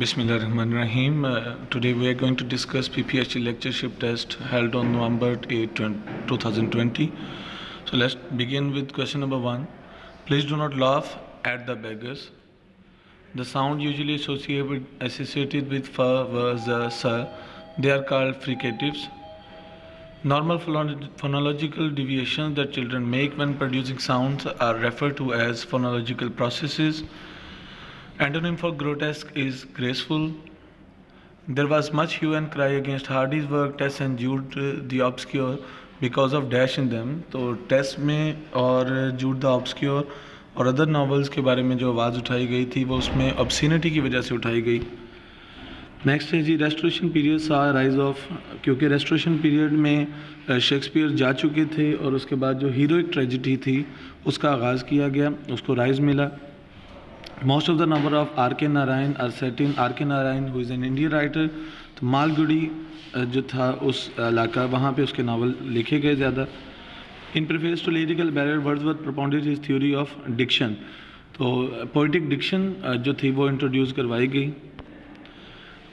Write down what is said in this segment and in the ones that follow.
Bismillahirrahmanirrahim. Today we are going to discuss PPHE lectureship test held on November 8, 2020. So let's begin with question number 1. Please do not laugh at the beggars. The sound usually associated with fa, va, za, sa, they are called fricatives. Normal phonological deviations that children make when producing sounds are referred to as phonological processes. Antonym for grotesque is graceful. There was much hue and cry against Hardy's work, Tess and Jude the Obscure because of dash in them. तो टेस में और जूड the obscure और other novels के बारे में जो आवाज़ उठाई गई थी वो उसमें ऑब्सिनिटी की वजह से उठाई गई. नेक्स्ट है जी रेस्टोरेशन पीरियड सा राइज ऑफ, क्योंकि रेस्टोरेशन पीरियड में शेक्सपियर जा चुके थे और उसके बाद जो हीरोइक ट्रेजिडी थी उसका आगाज़ किया गया, उसको राइज मिला. Most of the number of R.K. Narayan are set in R.K. Narayan who is an Indian writer. तो मालगुड़ी जो था उस इलाका वहाँ पे उसके नावल लिखे गए ज़्यादा. In preface to Lyrical Barrier, Wordsworth propounded his theory of diction. तो poetic diction जो थी वो इंट्रोड्यूस करवाई गई.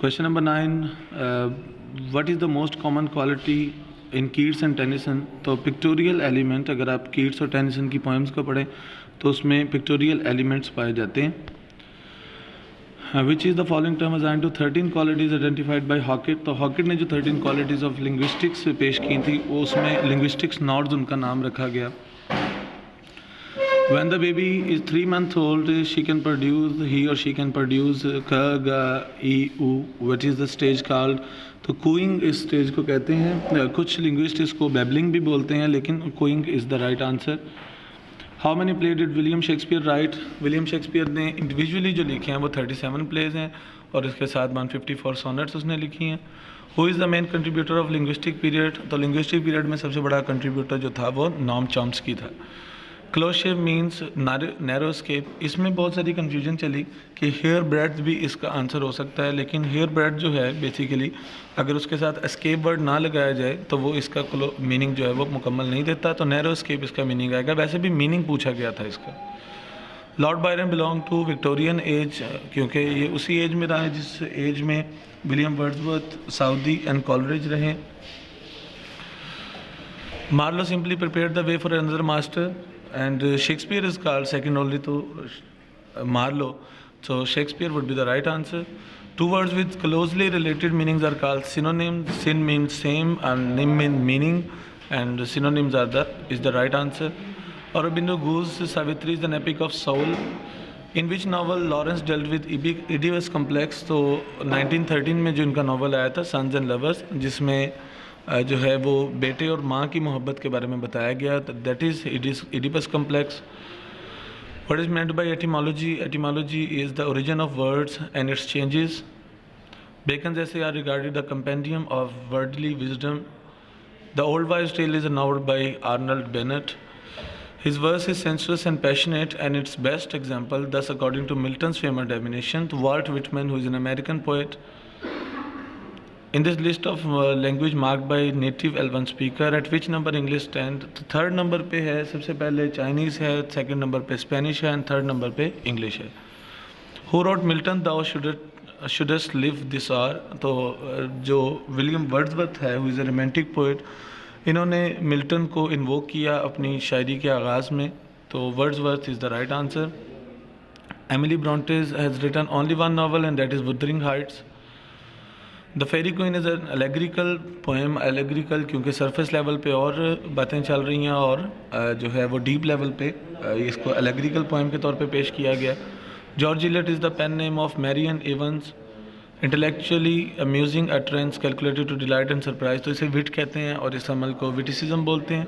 Question number 9. What is the most common quality in Keats and Tennyson? तो pictorial element, अगर आप Keats और Tennyson की poems को पढ़ें तो उसमें पिक्टोरियल एलिमेंट्स पाए जाते हैं. Which is the following term assign to 13 qualities identified by Hockett. तो हॉकेट ने जो 13 क्वालिटीज़ ऑफ लिंग्विस्टिक्स पेश की थी वो उसमें लिंग्विस्टिक्स नॉड्स उनका नाम रखा गया. When the baby is 3 months old, he or she can produce ka, ga, e, u. What is the stage called? तो कूइंग इस स्टेज को कहते हैं. कुछ लिंग्विस्ट इसको बैबलिंग भी बोलते हैं, लेकिन cooing is the right answer. How many play did William Shakespeare write? William Shakespeare ने इंडिविजुअली जो लिखे हैं वो 37 प्लेज हैं और इसके साथ 154 सोनेट्स उसने लिखी हैं. Who is the main contributor of linguistic period? तो लिंग्विस्टिक पीरियड में सबसे बड़ा कंट्रीब्यूटर जो था वो नॉम चॉम्स्की था. क्लोज शेव मीन्स नैरो स्केप. इसमें बहुत सारी कन्फ्यूजन चली कि हेयर ब्रेड भी इसका आंसर हो सकता है, लेकिन हेयर ब्रेड जो है बेसिकली अगर उसके साथ एस्केप वर्ड ना लगाया जाए तो वो इसका मीनिंग जो है वो मुकम्मल नहीं देता. तो नैरो स्केप इसका मीनिंग आएगा. वैसे भी मीनिंग पूछा गया था इसका. Lord Byron belong to Victorian age, क्योंकि ये उसी एज में रहा है जिस एज में William Wordsworth, Southey and Coleridge रहे. Marlowe simply prepared the way for another master and Shakespeare is called second only to Marlowe. So Shakespeare would be the right answer. Two words with closely related meanings are called synonyms. Syn means same and nym means meaning, and synonyms is the right answer. Aurobindo Ghosh's Savitri is an epic of soul. In which novel Lawrence dealt with Oedipus complex? तो 1913 में जो इनका novel आया था sons and lovers, जिसमें जो है वो बेटे और माँ की मोहब्बत के बारे में बताया गया. That is Oedipus complex. What is meant by etymology? Etymology is the origin of words and its changes. Bacon's essays are regarded the compendium of worldly wisdom. The old wives' tale is a novel by Arnold Bennett. His verse is sensuous and passionate, and its best example, thus according to Milton's famous definition, to Walt Whitman, who is an American poet. In this list of language marked by native L1 speaker, at which number English stand? तो third number पे है, सबसे पहले Chinese है, second number पे Spanish है and third number पे English है. Who wrote Milton Thou shouldest live this hour? तो जो विलियम वर्ड्सवर्थ है, who is a romantic poet, इन्होंने मिल्टन को इन्वोक किया अपनी शायरी के आगाज़ में. तो Wordsworth is the right answer. Emily Bronte has written only one novel and that is Wuthering Heights. The Faerie Queene is an allegorical poem. Allegorical क्योंकि surface level पे और बातें चल रही हैं और जो है वो डीप लेवल पे इसको एलेग्रिकल पोएम के तौर पे पेश किया गया. George Eliot is the pen name of Marian Evans. Intellectually amusing utterance calculated to delight and surprise. तो इसे विट कहते हैं और इस अमल को विटिसिज्म बोलते हैं.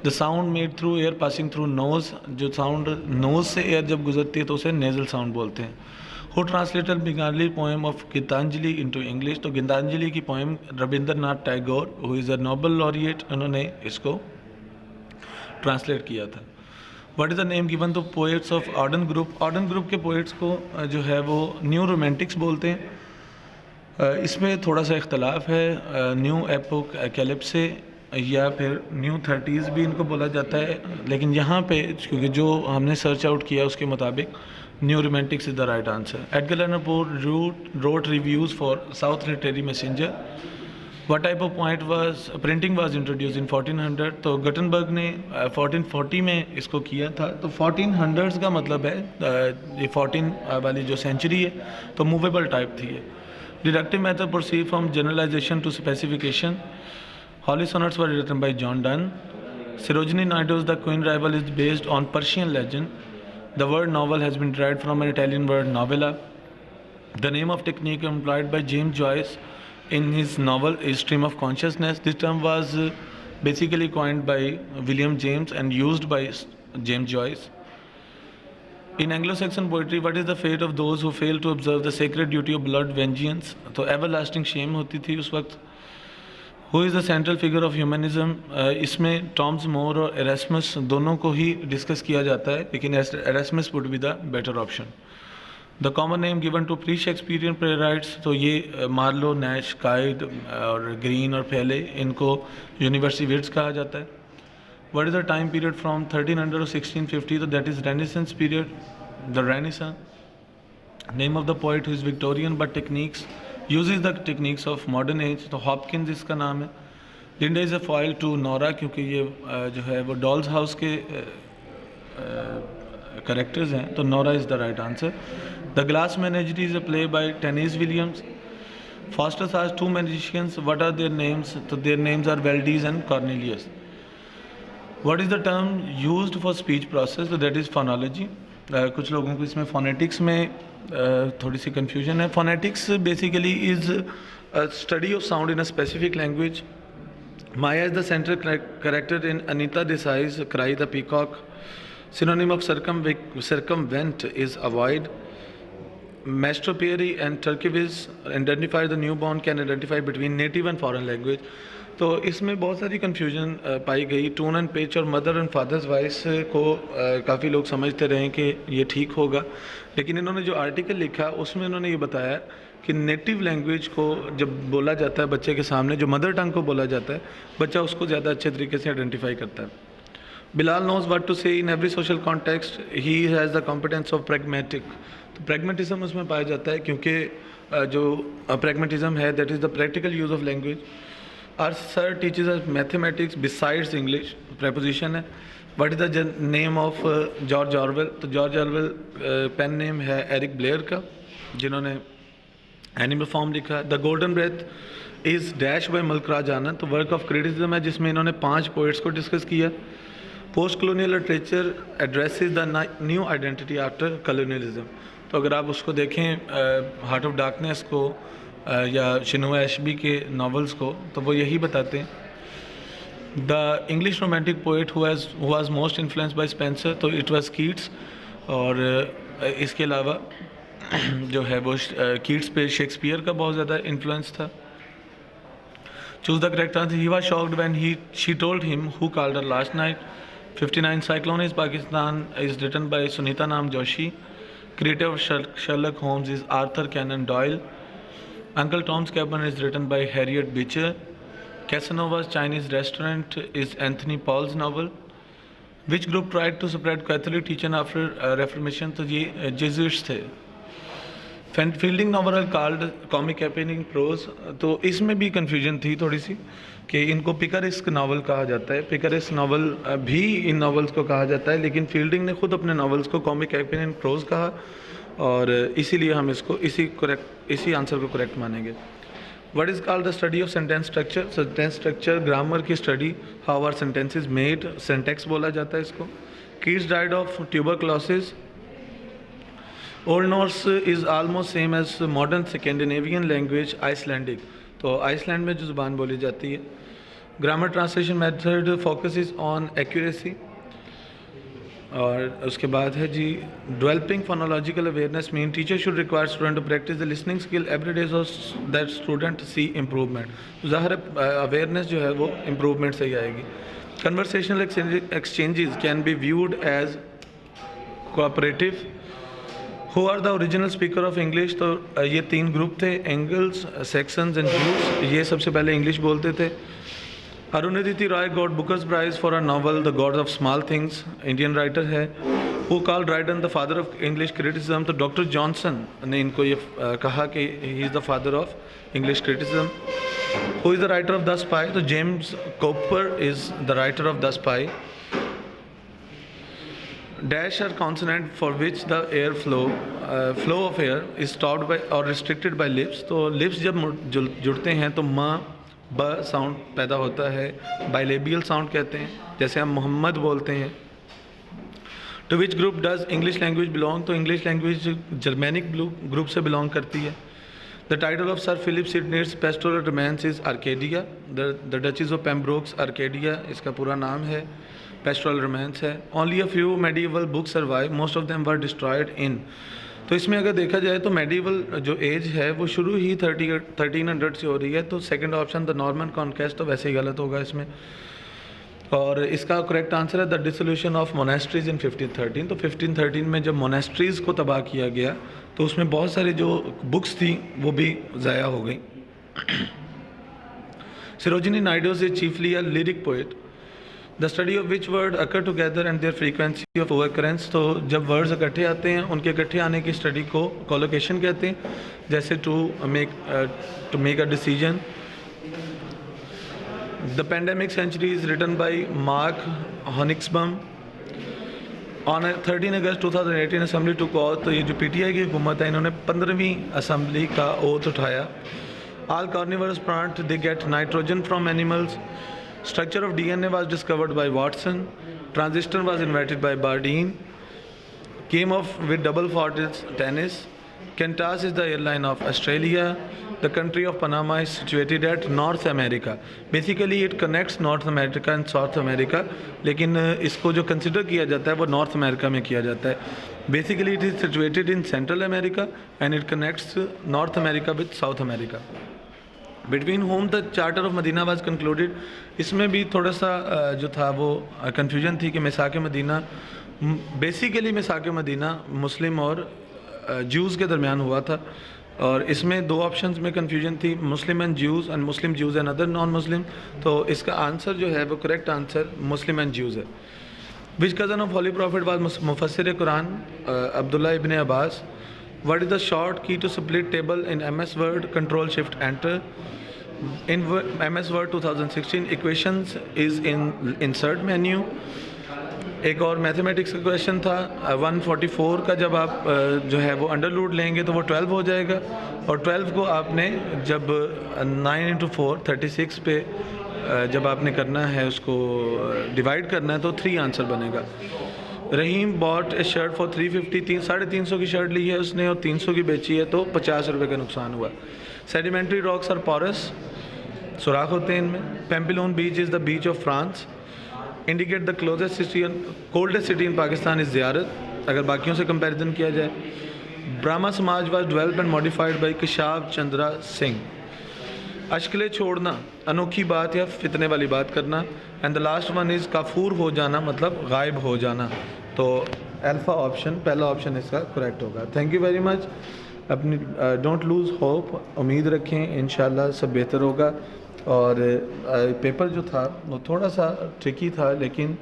The sound made through air passing through nose. जो साउंड नोज़ से एयर जब गुजरती है तो उसे नेजल साउंड बोलते हैं. Who translated Bengali poem of Gitanjali into English? तो गीतांजलि की poem Rabindranath Tagore, who is a Nobel laureate, उन्होंने इसको ट्रांसलेट किया था. What is the name given to poets of Auden group? Auden group के poets को जो है वो न्यू रोमांटिक्स बोलते हैं. इसमें थोड़ा सा इख्तलाफ है. न्यू एपोक कैलिप्से या फिर न्यू 30s भी इनको बोला जाता है, लेकिन यहाँ पे क्योंकि जो हमने सर्च आउट किया उसके मुताबिक New Romantics is the right answer. Edgar Allan Poe wrote reviews for South Literary Messenger. What type of printing was introduced in 1400? तो गटनबर्ग ने 1440 में इसको किया था. तो 1400s का मतलब है ये 14 वाली जो सेंचुरी है तो मूवेबल टाइप थी ये. Deductive method proceed from generalization to specification. Holy Sonnets were written by John Donne. Sarojini Naidu's The Queen Rival is based on Persian legend. The word novel has been derived from an Italian word novella. The name of technique employed by James Joyce in his novel is Stream of Consciousness. This term was basically coined by William James and used by James Joyce. In Anglo-Saxon poetry, what is the fate of those who fail to observe the sacred duty of blood vengeance? तो everlasting shame होती थी उस वक्त. Who is the central figure of humanism? इसमें Tom's मोर और Erasmus दोनों को ही discuss किया जाता है, लेकिन Erasmus would be the better option. The common name given to pre Shakespearean playwrights, तो ये मार्लो, नैश, काइड और ग्रीन और पहले इनको यूनिवर्सिटी विट्स कहा जाता है. What is the time period from 1300 to 1650? So that is Renaissance period, the Renaissance. Name of the poet who is Victorian but uses the techniques of modern age. तो Hopkins इसका नाम है. Linda is a foil to Nora, क्योंकि ये जो है वो dolls house के करेक्टर्स हैं, तो Nora is the right answer. The glass menagerie is a play by tennis Williams. Faustus has two magicians. What are their names? तो their names are Valdez and Cornelius. What is the term used for speech process? So that is phonology. कुछ लोगों को इसमें phonetics में थोड़ी सी confusion है. Phonetics basically is a study of sound in a specific language. Maya is the central character in Anita Desai's Cry the Peacock. Synonym of circumvent is avoid. Mastropieri and Turkivis identify the newborn can identify between native and foreign language. तो इसमें बहुत सारी confusion पाई गई. Tone and pitch और mother and fathers voice को काफ़ी लोग समझते रहे कि ये ठीक होगा, लेकिन इन्होंने जो आर्टिकल लिखा उसमें इन्होंने ये बताया कि नेटिव लैंग्वेज को जब बोला जाता है बच्चे के सामने, जो मदर टंग को बोला जाता है, बच्चा उसको ज़्यादा अच्छे तरीके से आइडेंटिफाई करता है. बिलाल नोज व्हाट टू से in every social context. He has the competence of pragmatic. तो प्रैग्मेटिज्म उसमें पाया जाता है, क्योंकि जो प्रैग्मेटिज्म है that is the practical use of language. Our sir teaches us mathematics besides English. Preposition है. What is the name of George Orwell? तो George Orwell पेन नेम है एरिक ब्लेयर का, जिन्होंने एनिमल फॉर्म लिखा. The Golden Breath is dash by Mulk Raj Anand. तो work of criticism है जिसमें इन्होंने 5 पोइट्स को डिस्कस किया. Post colonial literature addresses the new identity after colonialism. तो अगर आप उसको देखें हार्ट ऑफ डार्कनेस को या शिनुआ एशबी के नॉवेल्स को, तो वो यही बताते हैं. The English romantic poet who was most influenced by Spencer, तो इट वाज कीट्स. और इसके अलावा जो है वो कीट्स पे शेक्सपियर का बहुत ज़्यादा इन्फ्लुएंस था. Choose the correct answer. He was shocked when she told him who called her last night. 59 cyclone is Pakistan is written by Sunita Namjoshi. Creator of Sherlock Holmes is Arthur Conan Doyle. Uncle Tom's Cabin is written by Harriet Beecher. Casanova's Chinese Restaurant is Anthony Paul's novel. Which group tried to spread Catholic teaching after Reformation? तो ये Jesuits थे. Fielding novel are called comic happening prose. तो इसमें भी confusion थी थोड़ी सी कि इनको पिकरेस्क नावल कहा जाता है. पिकरेस्क नावल भी इन नावल्स को कहा जाता है, लेकिन फील्डिंग ने खुद अपने नावल्स को कॉमिक हैपनिंग प्रोज कहा, और इसीलिए हम इसको इसी आंसर को करेक्ट मानेंगे. What is called the study of sentence structure. Sentence structure grammar की study. How are sentences made, syntax बोला जाता है इसको. Keats died of tuberculosis. Old Norse is almost same as modern Scandinavian language Icelandic. तो Iceland में जो ज़ुबान बोली जाती है. Grammar translation method focuses on accuracy. और उसके बाद है जी developing phonological awareness mean teacher should require student to practice the listening skill every day so that student see improvement. ज़ाहिर अवेयरनेस जो है वो इम्प्रूवमेंट से ही आएगी. Conversational exchanges can be viewed as cooperative. Who are the original speaker of English. तो ये 3 group थे, एंगल्स, सेक्सन्स एंड जूस. ये सबसे पहले इंग्लिश बोलते थे. Arundhati Roy got Booker's prize for a novel the gods of small things. Indian writer है. Who called Dryden the father of English criticism, तो डॉक्टर जॉनसन ने इनको ये कहा कि he is the father of English criticism. Who is the writer of the spy, तो James Cooper is the writer of the spy. Dash are consonant for which the air flow of air is stopped bye और restricted bye lips, तो lips जब जुड़ते हैं तो म ब sound पैदा होता है, बाइलेबियल साउंड कहते हैं, जैसे हम मोहम्मद बोलते हैं। To which group does English language belong, तो इंग्लिश लैंग्वेज जर्मैनिक ग्रुप से बिलोंग करती है। The title of Sir Philip Sidney's pastoral romance is Arcadia, the Duchess of Pembroke's Arcadia इसका पूरा नाम है, पेस्टोरल रोमांस है। Only a few medieval books survive, most of them were destroyed in, तो इसमें अगर देखा जाए तो मेडिवल जो एज है वो शुरू ही 1300 से हो रही है, तो second option the Norman conquest तो वैसे ही गलत होगा इसमें। और इसका करेक्ट आंसर है द डिसोल्यूशन ऑफ मोनेस्ट्रीज इन 1513, तो 1513 में जब मोनेस्ट्रीज को तबाह किया गया तो उसमें बहुत सारी जो बुक्स थी वो भी ज़ाया हो गई। Sarojini Naidu is chiefly a lyric poet, the study of which word occur together and their frequency of occurrence, तो जब वर्ड्स इकट्ठे आते हैं उनके इकट्ठे आने की स्टडी को कोलोकेशन कहते हैं, जैसे to make a decision. The pandemic century is written by Mark Honigsbaum. On 13 August 2018 assembly to call, तो ये जो पीटीआई की हुकूमत है इन्होंने 15वीं असेंबली का ओथ उठाया। All carnivorous plant they get nitrogen from animals. Structure of DNA was discovered by Watson. Transistor was invented by Bardeen. Came off with double fortis tennis. Qantas is the airline of Australia. The country of Panama is situated at North America. Basically it connects North America and South America, लेकिन इसको जो consider किया जाता है वो north America में किया जाता है। Basically it is situated in Central America and it connects North America with South America. Between home the charter of Medina was concluded, इसमें भी थोड़ा सा जो था वो कन्फ्यूजन थी कि मिसाक मदीना, बेसिकली मिसाक मदीना मुस्लिम और ज्यूज़ के दरमियान हुआ था, और इसमें दो ऑप्शंस में कन्फ्यूजन थी, Muslim and Jews and Muslim Jews and other non Muslim, तो इसका आंसर जो है वो correct answer Muslim and Jews है। Which cousin of holy prophet was मुफस्सिर Quran, Abdullah ibn Abbas. What is the short key to split table in MS Word? Control Shift Enter. In MS Word 2016 equations is in insert menu. एक और mathematics का question था 144 का, जब आप जो है वो अंडर रूट लेंगे तो वो 12 हो जाएगा, और 12 को आपने जब 9 × 4 36 पे जब आपने करना है उसको डिवाइड करना है तो 3 आंसर बनेगा। रहीम बॉट ए शर्ट फॉर 350, 350 की शर्ट ली है उसने और 300 की बेची है, तो 50 रुपये का नुकसान हुआ। सेडिमेंट्री रॉक्स आर पोरस, सुराख होते हैं इनमें। Pampelonne beach is the beach of France. Indicate the closest city coldest city in Pakistan is Ziarat, अगर बाकियों से कंपैरिजन किया जाए। Brahmo Samaj was developed and modified by Keshab Chandra Singh. अश्कले छोड़ना, अनोखी बात या फितने वाली बात करना। And the last one is काफूर हो जाना, मतलब गायब हो जाना, तो अल्फ़ा ऑप्शन पहला ऑप्शन इसका करेक्ट होगा। Thank you very much. अपनी डोंट लूज़ होप, उम्मीद रखें इंशाल्लाह सब बेहतर होगा। और पेपर जो था वो थोड़ा सा ट्रिकी था, लेकिन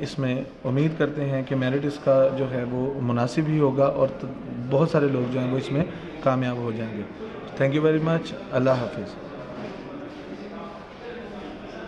इसमें उम्मीद करते हैं कि मेरिट इसका जो है वो मुनासिब ही होगा और बहुत सारे लोग जो हैं वो इसमें कामयाब हो जाएंगे। Thank you very much. अल्लाह हाफिज़।